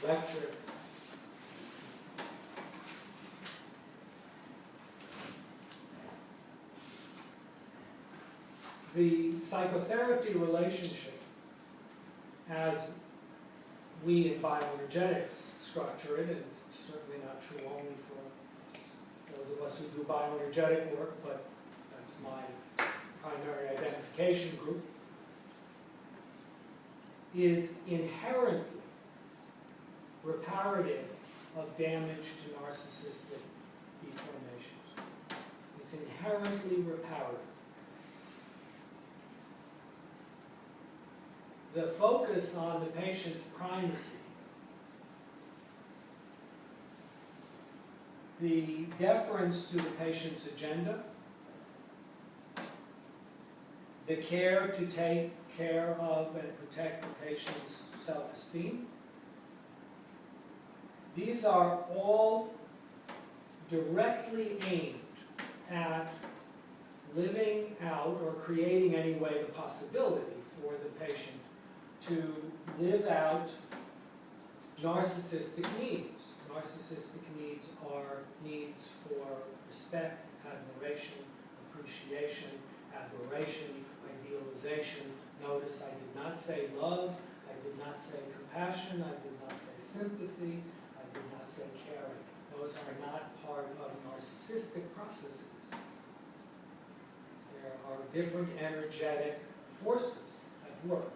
lecture. The psychotherapy relationship, as we in bioenergetics structure it, and it's certainly not true only for those of us who do bioenergetic work, but that's my primary identification group, is inherently reparative of damage to narcissistic deformations. It's inherently reparative. The focus on the patient's primacy, the deference to the patient's agenda, the care to take care of and protect the patient's self-esteem. These are all directly aimed at living out, or creating anyway the possibility for the patient to live out narcissistic needs. Narcissistic needs are needs for respect, admiration, appreciation, admiration, idealization. Notice I did not say love, I did not say compassion, I did not say sympathy, I did not say caring. Those are not part of narcissistic processes. There are different energetic forces at work.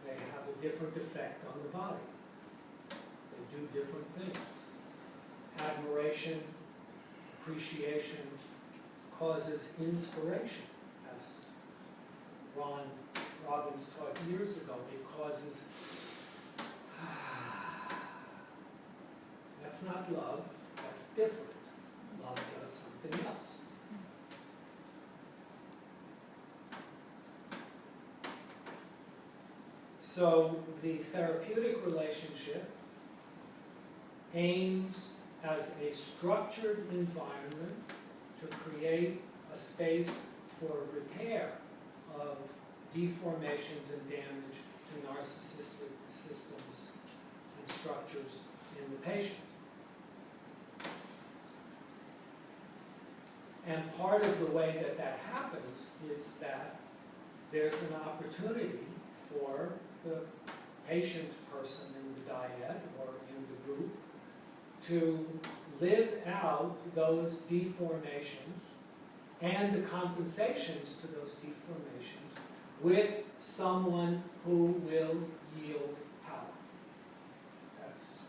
They have a different effect on the body. They do different things. Admiration, appreciation causes inspiration, as Ron Robbins taught years ago. It causes, that's not love, that's different. Love does something else. So the therapeutic relationship aims as a structured environment to create a space for repair of deformations and damage to narcissistic systems and structures in the patient. And part of the way that that happens is that there's an opportunity for the patient person in the dyad or in the group to live out those deformations and the compensations to those deformations with someone who will yield power. That's the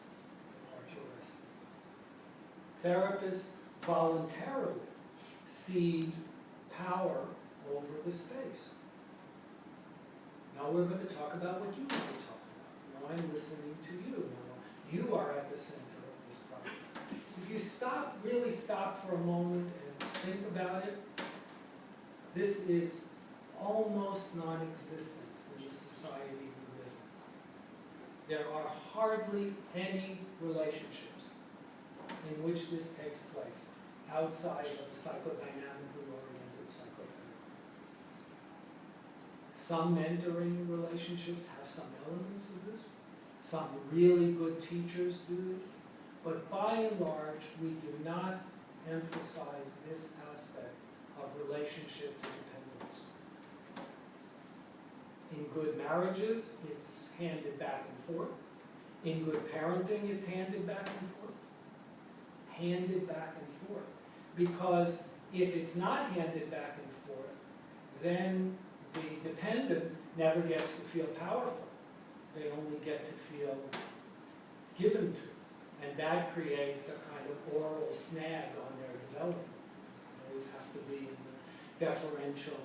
part you're asking. Therapists voluntarily cede power over the space. Now we're going to talk about what you want to talk about. Now I'm listening to you. Now you are at the center of this process. If you really stop for a moment and think about it, this is almost non-existent in the society we live in. There are hardly any relationships in which this takes place outside of psychodynamically oriented psychotherapy. Some mentoring relationships have some elements of this. Some really good teachers do this. But by and large, we do not emphasize this aspect of relationship independence. In good marriages, it's handed back and forth. In good parenting, it's handed back and forth. Handed back and forth. Because if it's not handed back and forth, then the dependent never gets to feel powerful. They only get to feel given to. And that creates a kind of oral snag on their development. They always have to be in the deferential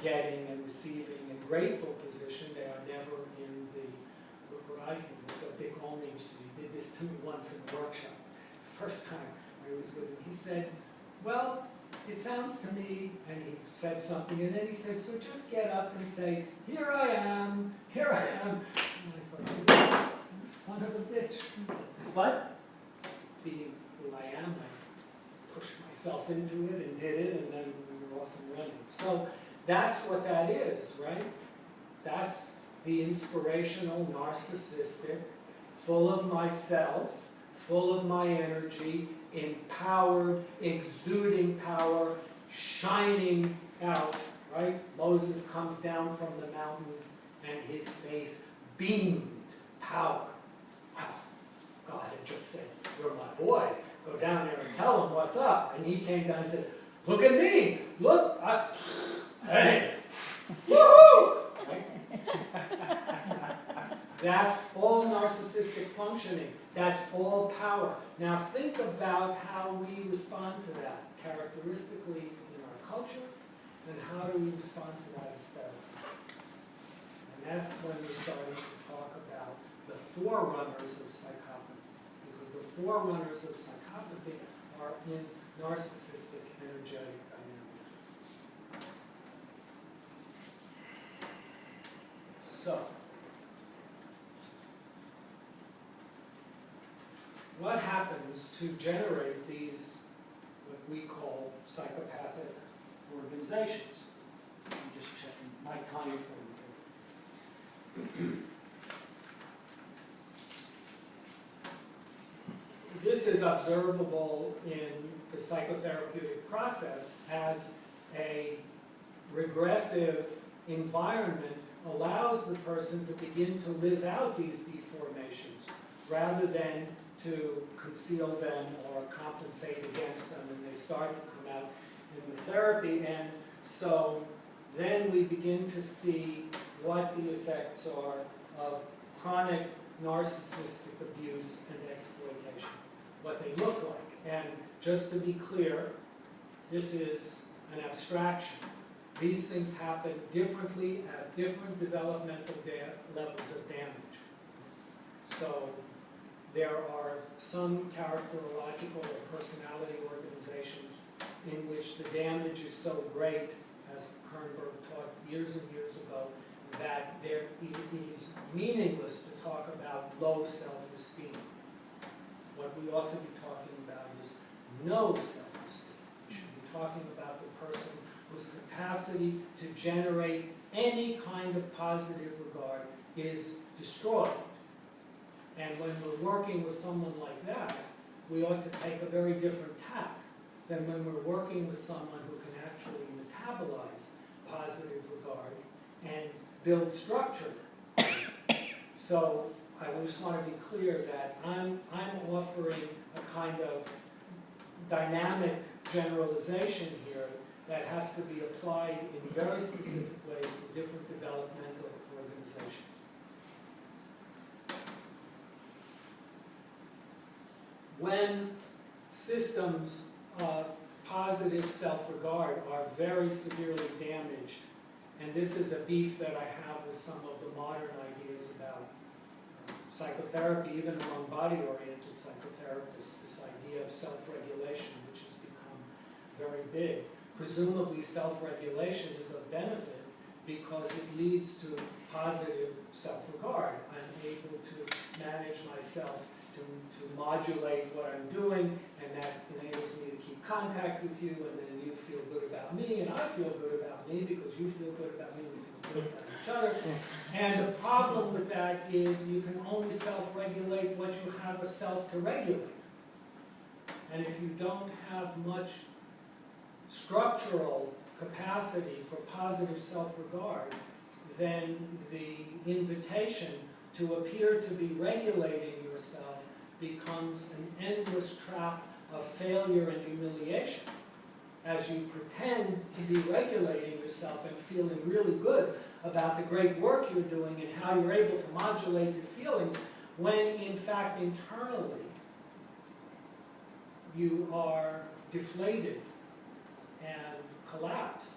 getting and receiving and grateful position. They are never in the, look what I can do. So Dick Olney did this to me once in the workshop. The first time I was with him, he said, well, it sounds to me, and he said something, and then he said, so just get up and say, here I am, here I am. And I thought, you son of a bitch. But, being who I am, I pushed myself into it and did it, and then we were off and running. So that's what that is, right? That's the inspirational, narcissistic, full of myself, full of my energy, empowered, exuding power, shining out, right? Moses comes down from the mountain and his face beamed power. Wow. God had just said, "You're my boy. Go down there and tell him what's up." And he came down and said, "Look at me. Look. Hey. Woohoo!" Right? That's all narcissistic functioning. That's all power. Now think about how we respond to that characteristically in our culture, and how do we respond to that aesthetically. And that's when we're starting to talk about the forerunners of psychopathy. Because the forerunners of psychopathy are in narcissistic energetic dynamics. So, what happens to generate these, what we call psychopathic organizations? I'm just checking my time frame here. This is observable in the psychotherapeutic process as a regressive environment allows the person to begin to live out these deformations rather than to conceal them or compensate against them, and they start to come out in the therapy. And so then we begin to see what the effects are of chronic narcissistic abuse and exploitation, what they look like. And just to be clear, this is an abstraction. These things happen differently at different developmental levels of damage. So there are some characterological or personality organizations in which the damage is so great, as Kernberg taught years and years ago, that it is meaningless to talk about low self-esteem. What we ought to be talking about is no self-esteem. We should be talking about the person whose capacity to generate any kind of positive regard is destroyed. And when we're working with someone like that, we ought to take a very different tack than when we're working with someone who can actually metabolize positive regard and build structure. So I just want to be clear that I'm offering a kind of dynamic generalization here that has to be applied in very specific ways to different developmental organizations. When systems of positive self-regard are very severely damaged, and this is a beef that I have with some of the modern ideas about psychotherapy, even among body-oriented psychotherapists, this idea of self-regulation, which has become very big. Presumably self-regulation is of benefit because it leads to positive self-regard. I'm able to manage myself, to modulate what I'm doing, and that enables me to keep contact with you, and then you feel good about me, and I feel good about me because you feel good about me, we feel good about each other. And the problem with that is you can only self-regulate what you have a self to regulate. And if you don't have much structural capacity for positive self-regard, then the invitation to appear to be regulating yourself becomes an endless trap of failure and humiliation. As you pretend to be regulating yourself and feeling really good about the great work you're doing and how you're able to modulate your feelings, when in fact internally you are deflated and collapsed,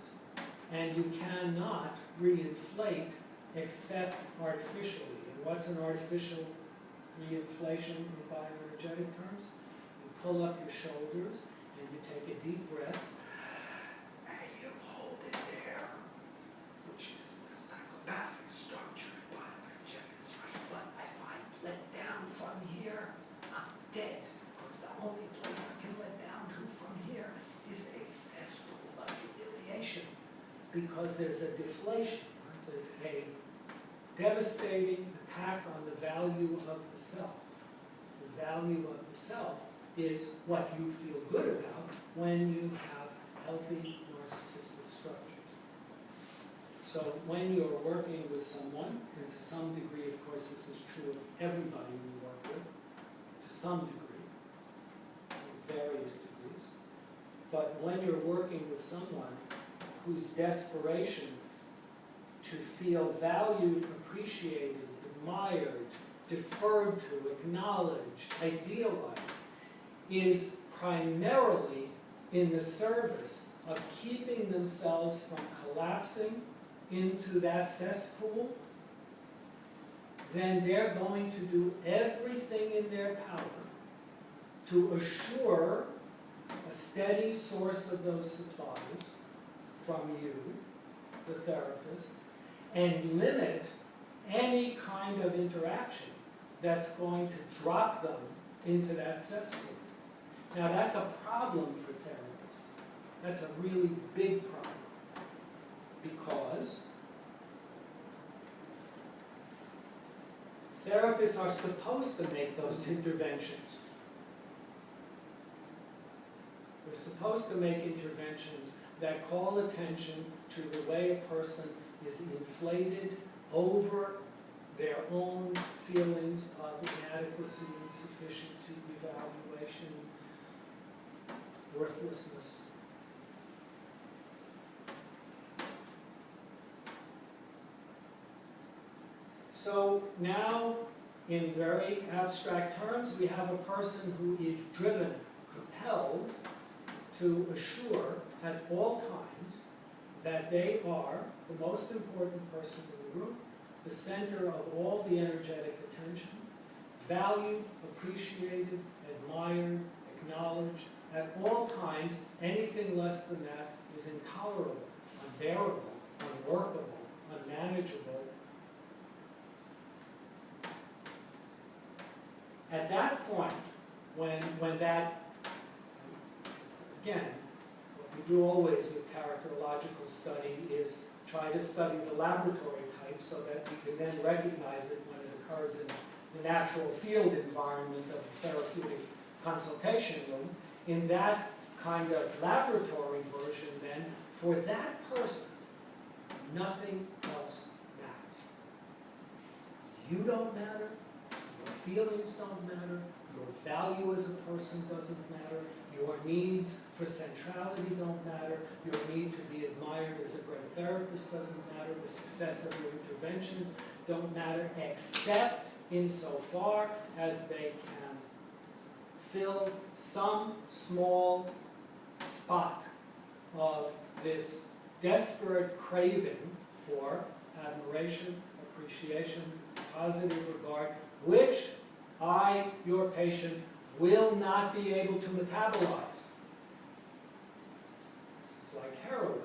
and you cannot reinflate except artificially. And what's an artificial reinflation in bioenergetic terms? You pull up your shoulders and you take a deep breath and you hold it there, which is the psychopathic structure in bioenergetics, right? But if I let down from here, I'm dead, because the only place I can let down to from here is a cesspool of humiliation, because there's a deflation, right? There's a devastating attack on the value of the self. The value of the self is what you feel good about when you have healthy narcissistic structures. So when you're working with someone, and to some degree, of course, this is true of everybody we work with, to some degree, various degrees, but when you're working with someone whose desperation to feel valued, appreciated, admired, deferred to, acknowledged, idealized, is primarily in the service of keeping themselves from collapsing into that cesspool, then they're going to do everything in their power to assure a steady source of those supplies from you, the therapist, and limit any kind of interaction that's going to drop them into that cesspool. Now that's a problem for therapists. That's a really big problem, because therapists are supposed to make those interventions. They're supposed to make interventions that call attention to the way a person is inflated over their own feelings of inadequacy, insufficiency, evaluation, worthlessness. So now, in very abstract terms, we have a person who is driven, compelled to assure at all times that they are the most important person in the room, the center of all the energetic attention, valued, appreciated, admired, acknowledged, at all times. Anything less than that is intolerable, unbearable, unworkable, unmanageable. At that point, when that, again, what we do always with characterological study is try to study the laboratory type so that we can then recognize it when it occurs in the natural field environment of the therapeutic consultation room. In that kind of laboratory version, then, for that person, nothing else matters. You don't matter. Your feelings don't matter. Your value as a person doesn't matter. Your needs for centrality don't matter. Your need to be admired as a great therapist doesn't matter. The success of your interventions don't matter, except insofar as they can fill some small spot of this desperate craving for admiration, appreciation, positive regard, which I, your patient, will not be able to metabolize. It's like heroin.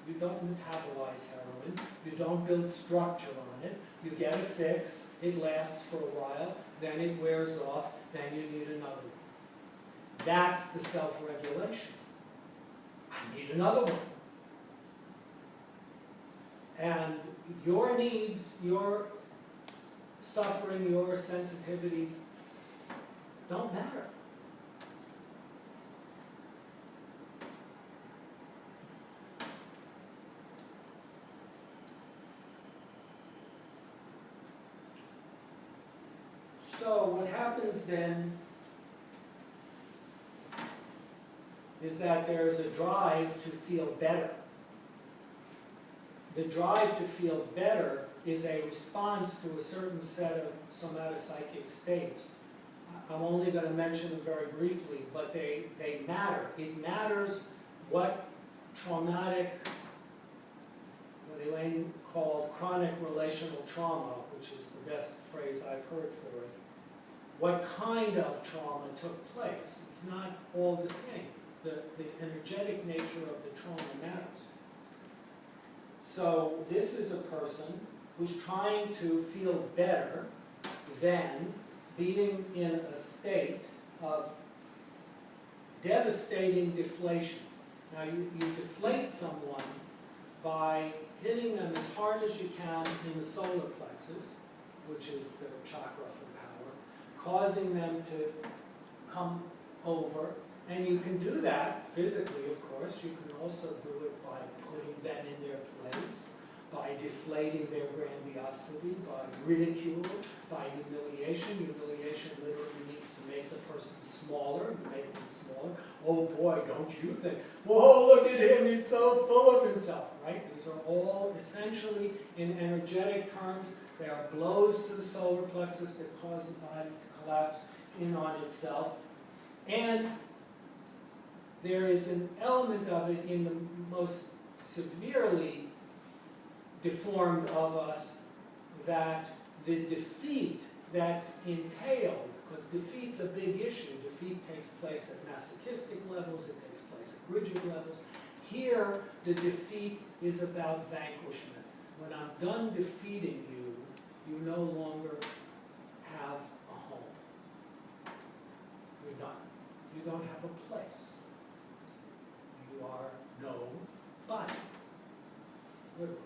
You don't metabolize heroin. You don't build structure on it. You get a fix. It lasts for a while. Then it wears off. Then you need another one. That's the self-regulation. I need another one. And your needs, your suffering, your sensitivities don't matter. So what happens then is that there's a drive to feel better. The drive to feel better is a response to a certain set of somatopsychic states. I'm only going to mention them very briefly, but they matter. It matters what traumatic, what Elaine called chronic relational trauma, which is the best phrase I've heard for it. What kind of trauma took place? It's not all the same. The energetic nature of the trauma matters. So this is a person who's trying to feel better than being in a state of devastating deflation. Now you deflate someone by hitting them as hard as you can in the solar plexus, which is the chakra for power, causing them to come over. And you can do that physically, of course. You can also do it by putting them in their place, by deflating their grandiosity, by ridicule, by humiliation. Humiliation literally means to make the person smaller, to make them smaller. Oh boy, don't you think, whoa, look at him, he's so full of himself, right? These are all essentially, in energetic terms, they are blows to the solar plexus that cause the body to collapse in on itself. And there is an element of it in the most severely deformed of us, that the defeat that's entailed, because defeat's a big issue. Defeat takes place at masochistic levels, it takes place at rigid levels. Here, the defeat is about vanquishment. When I'm done defeating you, you no longer have a home. You're done. You don't have a place. You are nobody. Literally.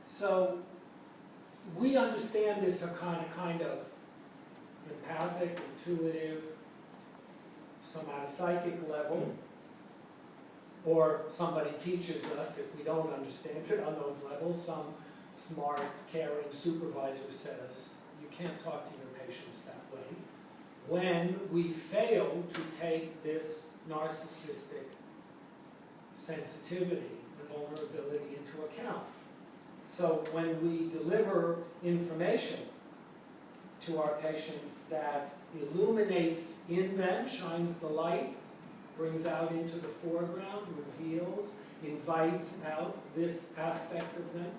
So we understand this a kind of empathic, intuitive, somatopsychic level, or somebody teaches us, if we don't understand it on those levels, some smart, caring supervisor says, you can't talk to your patients that way. When we fail to take this narcissistic sensitivity and vulnerability into account. So when we deliver information to our patients that illuminates in them, shines the light, brings out into the foreground, reveals, invites out this aspect of them,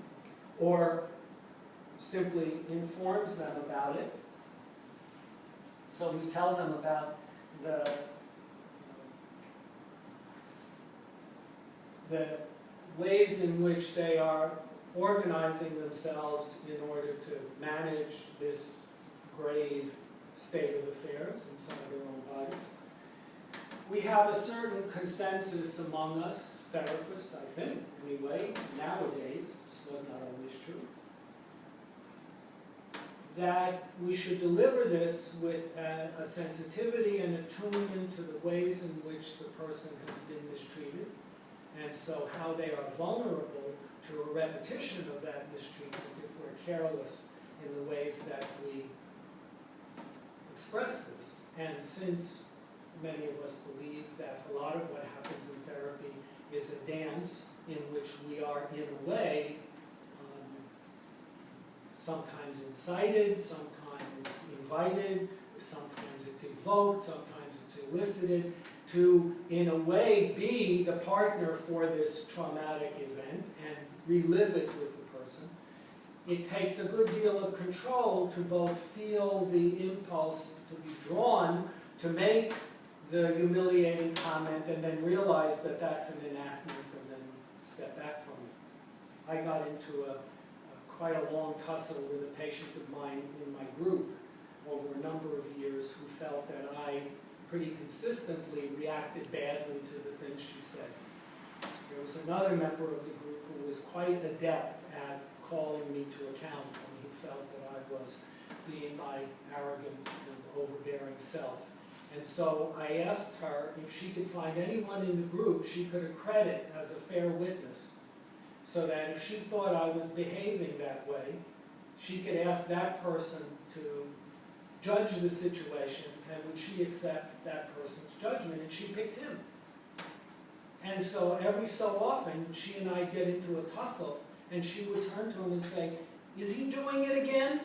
or simply informs them about it. So we tell them about the ways in which they are organizing themselves in order to manage this grave state of affairs inside their own bodies. We have a certain consensus among us, therapists, I think, anyway, nowadays, this was not always true, that we should deliver this with a sensitivity and attunement to the ways in which the person has been mistreated, and so how they are vulnerable to a repetition of that mistreatment if we're careless in the ways that we express this. And since many of us believe that a lot of what happens in therapy is a dance in which we are, in a way, sometimes incited, sometimes invited, sometimes it's evoked, sometimes it's elicited, to, in a way, be the partner for this traumatic event and relive it with the person. It takes a good deal of control to both feel the impulse to be drawn to make the humiliating comment and then realize that that's an enactment and then step back from it. I got into quite a long tussle with a patient of mine in my group over a number of years who felt that I pretty consistently reacted badly to the things she said. There was another member of the group who was quite adept at calling me to account when he felt that I was being my arrogant and overbearing self. And so I asked her if she could find anyone in the group she could accredit as a fair witness, so that if she thought I was behaving that way, she could ask that person to judge the situation, and would she accept that person's judgment, and she picked him. And so every so often, she and I get into a tussle, and she would turn to him and say, "Is he doing it again?"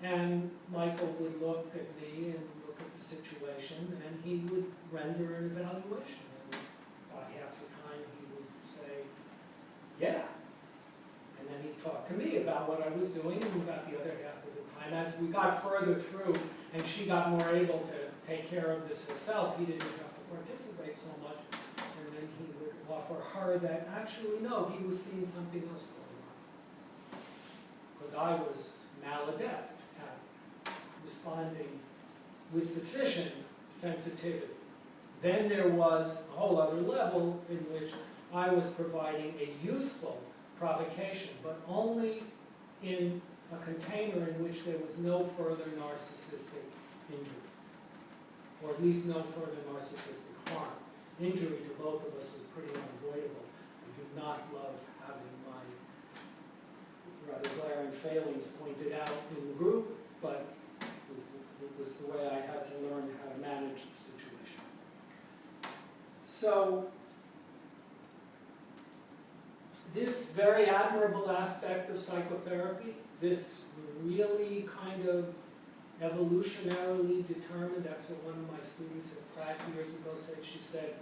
And Michael would look at me and look at the situation, and he would render an evaluation. And about half the time he would say, "Yeah." And then he'd talk to me about what I was doing, and about the other half of the time. As we got further through, and she got more able to take care of this herself, he didn't have to participate so much. And then he would offer her that actually, no, he was seeing something else going on. Because I was maladept at responding with sufficient sensitivity. Then there was a whole other level in which I was providing a useful provocation, but only in a container in which there was no further narcissistic injury, or at least no further narcissistic harm. Injury to both of us was pretty unavoidable. I do not love having my rather glaring failings pointed out in the group, but it was the way I had to learn how to manage the situation. So, this very admirable aspect of psychotherapy, this really kind of evolutionarily determined, that's what one of my students at Pratt years ago said. She said,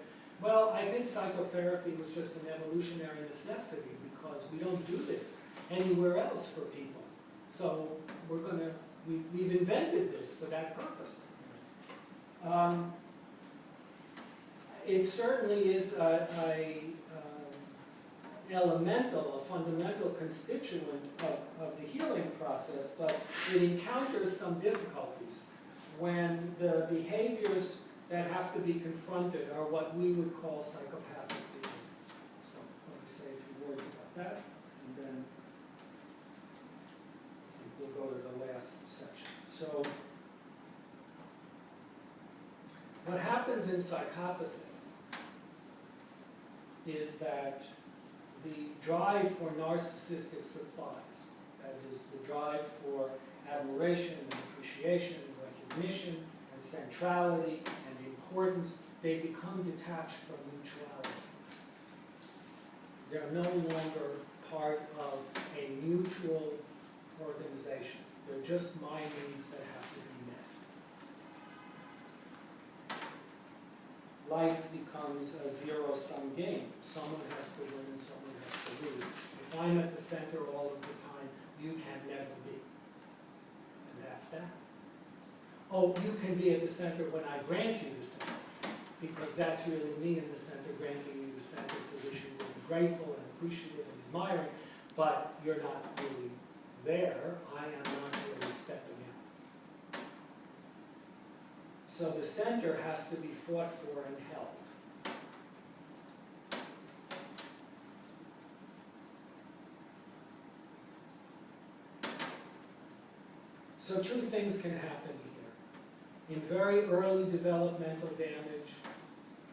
well, I think psychotherapy was just an evolutionary necessity because we don't do this anywhere else for people. So we've invented this for that purpose. It certainly is a fundamental constituent of the healing process, but it encounters some difficulties when the behaviors that have to be confronted are what we would call psychopathic behavior. So let me say a few words about that, and then we'll go to the last section. So what happens in psychopathy is that the drive for narcissistic supplies, that is the drive for admiration and appreciation and recognition and centrality and importance, they become detached from mutuality. They're no longer part of a mutual organization. They're just my needs that have to be met. Life becomes a zero-sum game. Someone has to win and someone has to lose. If I'm at the center all of the time, you can never be. And that's that. Oh, you can be at the center when I grant you the center, because that's really me in the center, granting you the center for which you will be grateful and appreciative and admiring, but you're not really there. I am not really stepping out. So the center has to be fought for and held. So two things can happen here. In very early developmental damage,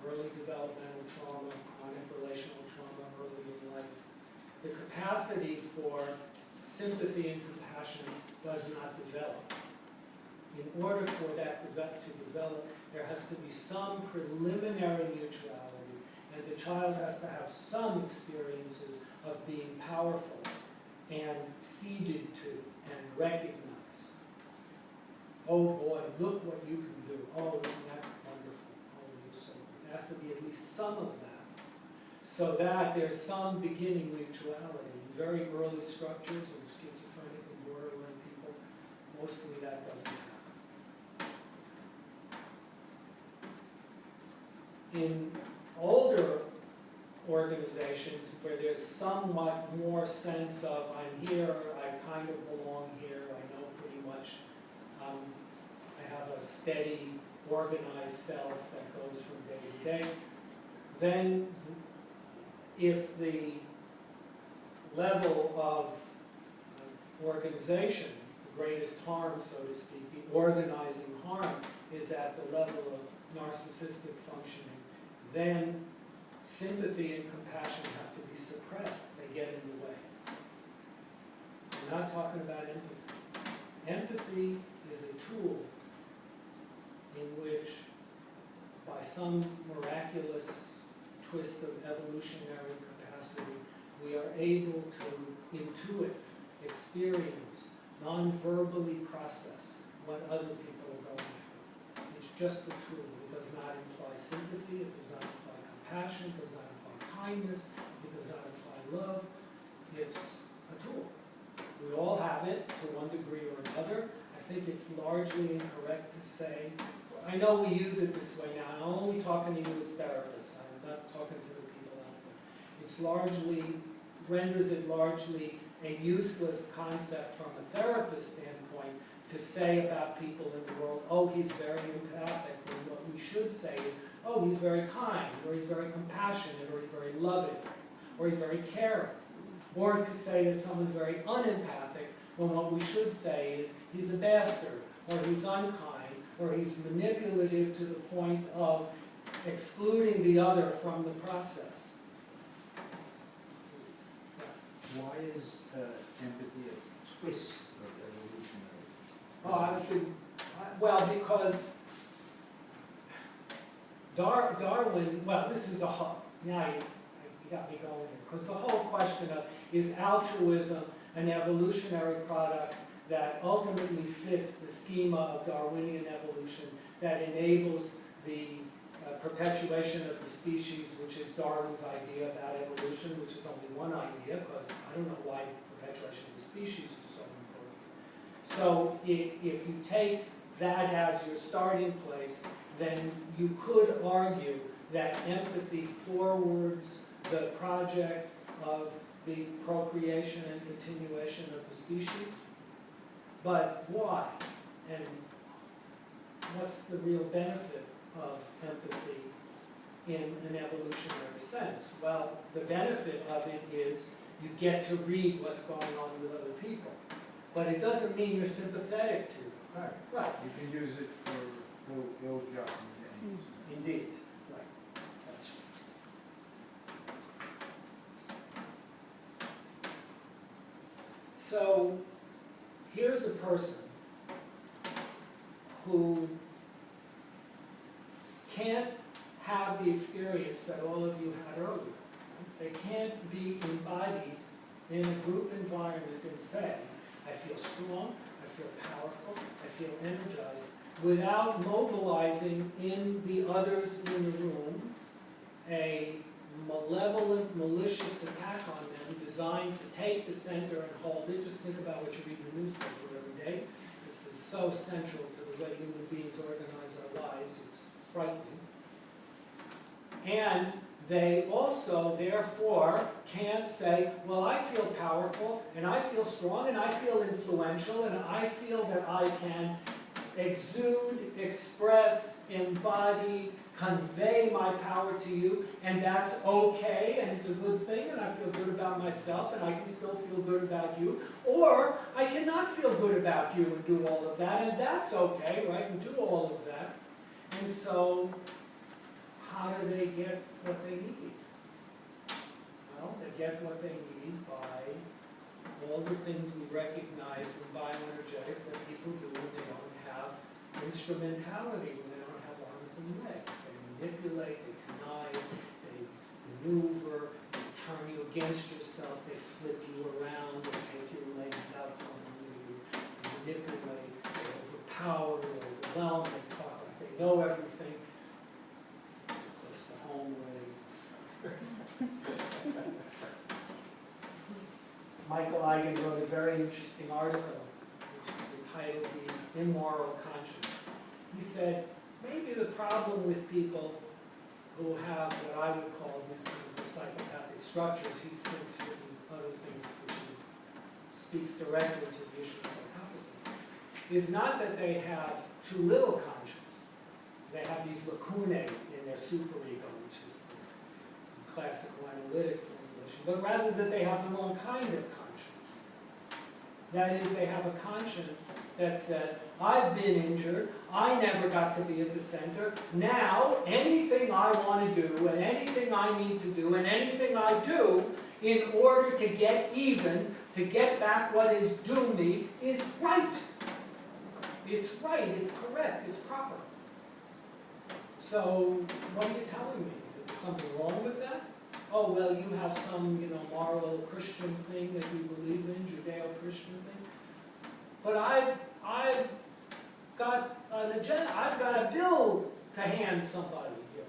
early developmental trauma, chronic relational trauma early in life, the capacity for sympathy and compassion does not develop. In order for that to develop, there has to be some preliminary mutuality, and the child has to have some experiences of being powerful and ceded to and recognized. Oh boy, look what you can do. Oh, isn't that wonderful? Oh, you're so good. There has to be at least some of that, so that there's some beginning mutuality. In very early structures with schizophrenic and borderline people, mostly that doesn't happen. In older organizations where there's somewhat more sense of I'm here, I kind of belong here, I know pretty much, I have a steady, organized self that goes from day to day, then if the level of organization, the greatest harm, so to speak, the organizing harm is at the level of narcissistic functioning, then sympathy and compassion have to be suppressed. They get in the way. I'm not talking about empathy. Empathy is a tool in which, by some miraculous twist of evolutionary capacity, we are able to intuit, experience, non-verbally process what other people are going through. It's just a tool. It does not imply sympathy, it does not imply compassion, it does not imply kindness, it does not imply love. It's a tool. We all have it to one degree or another. I think it's largely incorrect to say, I know we use it this way now, I'm only talking to you as therapists, I'm not talking to the people out there. It's largely, renders it largely a useless concept from a therapist standpoint to say about people in the world, oh, he's very empathic, when what we should say is, oh, he's very kind, or he's very compassionate, or he's very loving, or he's very caring. Or to say that someone's very unempathic, when what we should say is he's a bastard, or he's unkind, or he's manipulative to the point of excluding the other from the process. Why is empathy a twist of evolutionary? Well, because Darwin, well, this is now you got me going here, because the whole question of, is altruism an evolutionary product that ultimately fits the schema of Darwinian evolution that enables the perpetuation of the species, which is Darwin's idea about evolution, which is only one idea, because I don't know why perpetuation of the species is so important. So if you take that as your starting place, then you could argue that empathy forwards the project of the procreation and continuation of the species. But why? And what's the real benefit of empathy in an evolutionary sense? Well, the benefit of it is you get to read what's going on with other people. But it doesn't mean you're sympathetic to them. Right. Right. You can use it for ill-gotten gains. Indeed. Right. That's right. So here's a person who can't have the experience that all of you had earlier. They can't be embodied in a group environment and say, I feel strong, I feel powerful, I feel energized, without mobilizing in the others in the room a malevolent, malicious attack on them designed to take the center and hold it. Just think about what you read in the newspaper every day. This is so central to the way human beings organize our lives. It's frightening. And they also, therefore, can't say, well, I feel powerful, and I feel strong, and I feel influential, and I feel that I can exude, express, embody, convey my power to you, and that's okay, and it's a good thing, and I feel good about myself, and I can still feel good about you. Or I cannot feel good about you and do all of that, and that's okay, right, and do all of that. And so, how do they get what they need? Well, they get what they need by all the things we recognize in bioenergetics that people do when they don't have instrumentality, when they don't have arms and legs. They manipulate, they connive, they maneuver, they turn you against yourself, they flip you around, they take your legs out from you, they manipulate, they overpower, they overwhelm, they talk like they know everything. Close to home where Michael Eigen wrote a very interesting article, which is entitled The Immoral Conscience. He said, maybe the problem with people who have what I would call misdemeanors of psychopathic structures, he's since written other things which he speaks directly to the issue of psychopathy, is not that they have too little conscience. They have these lacunae in their superego, which is the classical analytic formulation, but rather that they have the wrong kind of conscience. That is, they have a conscience that says, I've been injured, I never got to be at the center, now anything I want to do, and anything I need to do, and anything I do, in order to get even, to get back what is due me, is right. It's right, it's correct, it's proper. So, what are you telling me? Is there something wrong with that? Oh, well, you have some, moral Christian thing that you believe in, Judeo-Christian thing. But I've got an agenda, I've got a bill to hand somebody here.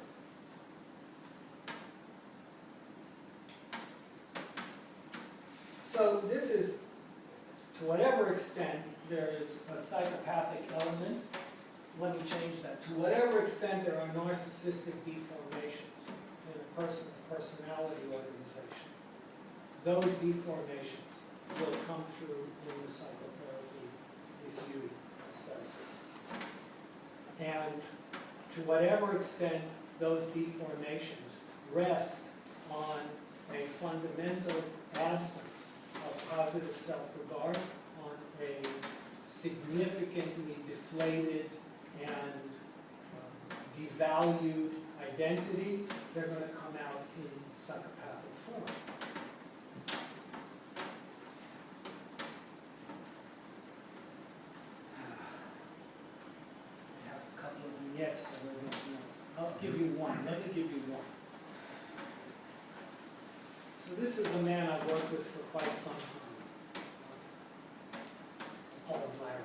So this is, to whatever extent there is a psychopathic element, let me change that. To whatever extent there are narcissistic deformations in a person's personality organization, those deformations will come through in the psychotherapy with you study. And to whatever extent those deformations rest on a fundamental absence of positive self-regard, on a significantly deflated and devalued identity, they're going to come out in psychopathic form. I have a couple of vignettes, but I'll give you one. Let me give you one. So this is a man I've worked with for quite some time, Paul Larry.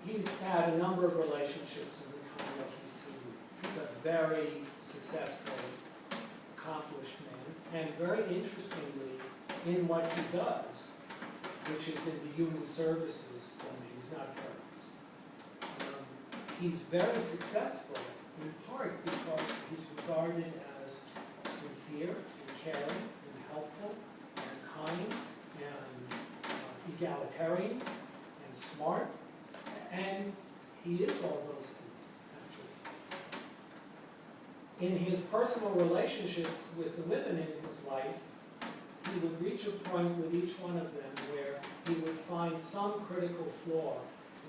He's had a number of relationships in the time that he's seen me. He's a very successful, accomplished man, and very interestingly, in what he does, which is in the human services domain, he's not a therapist. He's very successful, in part because he's regarded as sincere and caring and helpful and kind and egalitarian and smart. And he is all those things, actually. In his personal relationships with the women in his life, he would reach a point with each one of them where he would find some critical flaw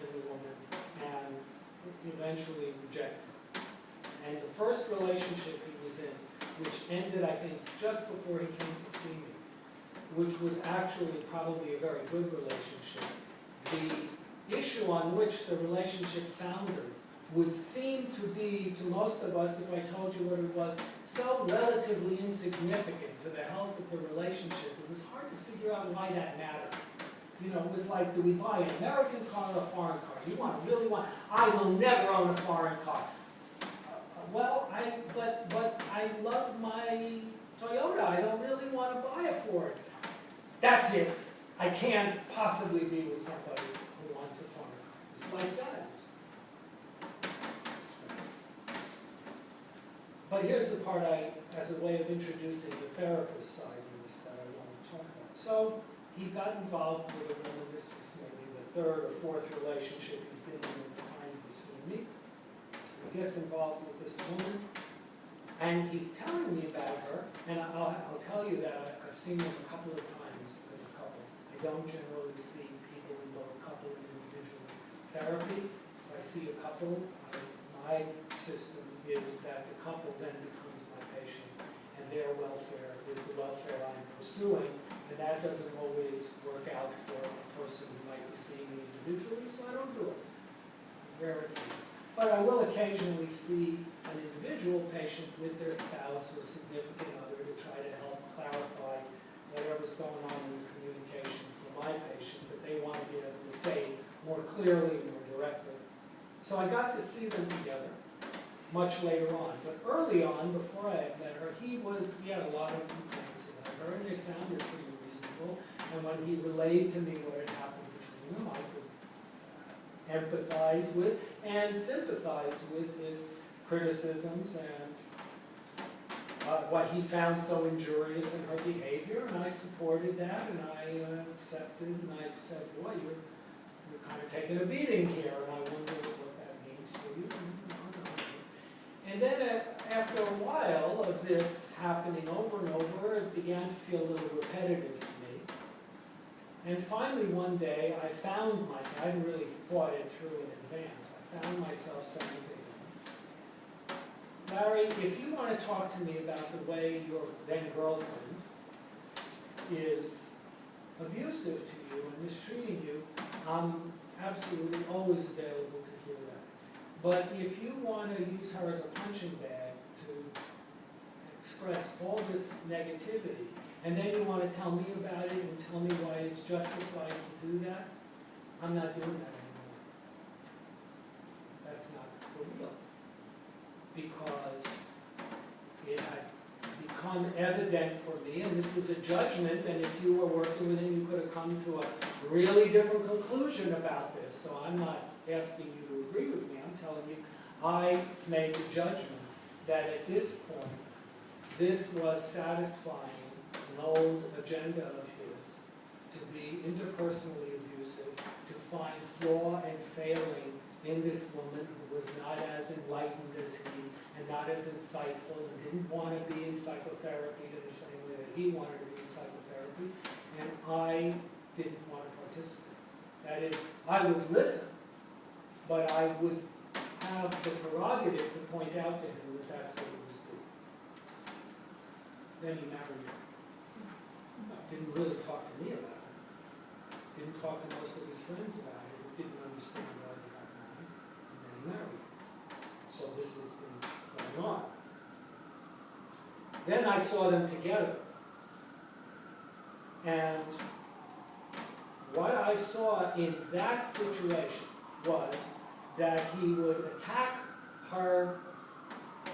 in the woman and eventually reject her. And the first relationship he was in, which ended, I think, just before he came to see me, which was actually probably a very good relationship, the issue on which the relationship foundered would seem to be, to most of us, if I told you what it was, so relatively insignificant to the health of the relationship, it was hard to figure out why that mattered. You know, it was like, do we buy an American car or a foreign car? Really want, I will never own a foreign car. But I love my Toyota, I don't really want to buy a Ford. That's it. I can't possibly be with somebody who wants a foreign car. It's like that. But here's the part as a way of introducing the therapist side of this that I want to talk about. So he got involved with a woman, this is maybe the third or fourth relationship he's been in the time he's seen me. He gets involved with this woman, and he's telling me about her, and I'll tell you that I've seen them a couple of times as a couple. I don't generally see people in both couple and individual therapy. If I see a couple, my system is that the couple then becomes my patient, and their welfare is the welfare I'm pursuing, and that doesn't always work out for a person who might be seeing me individually, so I don't do it. Very occasionally. But I will occasionally see an individual patient with their spouse or significant other to try to help clarify whatever's going on in the communication for my patient that they want to be able to say more clearly, more directly. So I got to see them together much later on. But early on, before I had met her, he had a lot of complaints about her, and they sounded pretty reasonable. And when he relayed to me what had happened between them, I could empathize with and sympathize with his criticisms and what he found so injurious in her behavior, and I supported that, and I accepted, and I said, boy, you're kind of taking a beating here, and I wonder what that means for you. And then after a while of this happening over and over, it began to feel a little repetitive to me. And finally one day I found myself, I hadn't really thought it through in advance, I found myself saying to him, Larry, if you want to talk to me about the way your then girlfriend is abusive to you and mistreating you, I'm absolutely always available to hear that. But if you want to use her as a punching bag to express all this negativity, and then you want to tell me about it and tell me why it's justified to do that, I'm not doing that anymore. That's not for real. Because it had become evident for me, and this is a judgment, and if you were working with him, you could have come to a really different conclusion about this. So I'm not asking you to agree with me. I'm telling you, I made the judgment that at this point, this was satisfying an old agenda of his to be interpersonally abusive, to find flaw and failing in this woman who was not as enlightened as he, and not as insightful, and didn't want to be in psychotherapy in the same way that he wanted to be in psychotherapy, and I didn't want to participate. That is, I would listen, but I would have the prerogative to point out to him that that's what he was doing. Then he married her. Didn't really talk to me about it. Didn't talk to most of his friends about it. Didn't understand why they got married. And then he married her. So this has been going on. Then I saw them together. And what I saw in that situation was that he would attack her,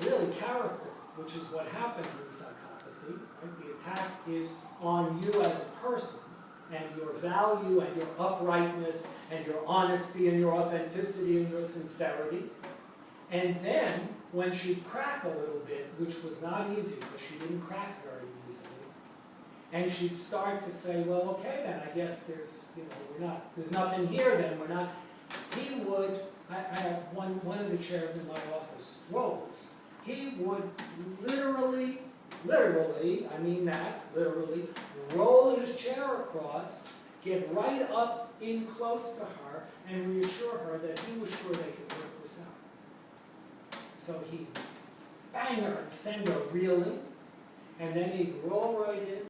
really, character, which is what happens in psychopathy. Right? The attack is on you as a person, and your value, and your uprightness, and your honesty, and your authenticity, and your sincerity. And then, when she'd crack a little bit, which was not easy, because she didn't crack very easily, and she'd start to say, well, okay then, I guess there's, there's nothing here then, we're not. He would, I have one of the chairs in my office rolls. He would literally, I mean that, literally, roll his chair across, get right up in close to her, and reassure her that he was sure they could work this out. So he'd bang her and send her reeling, and then he'd roll right in,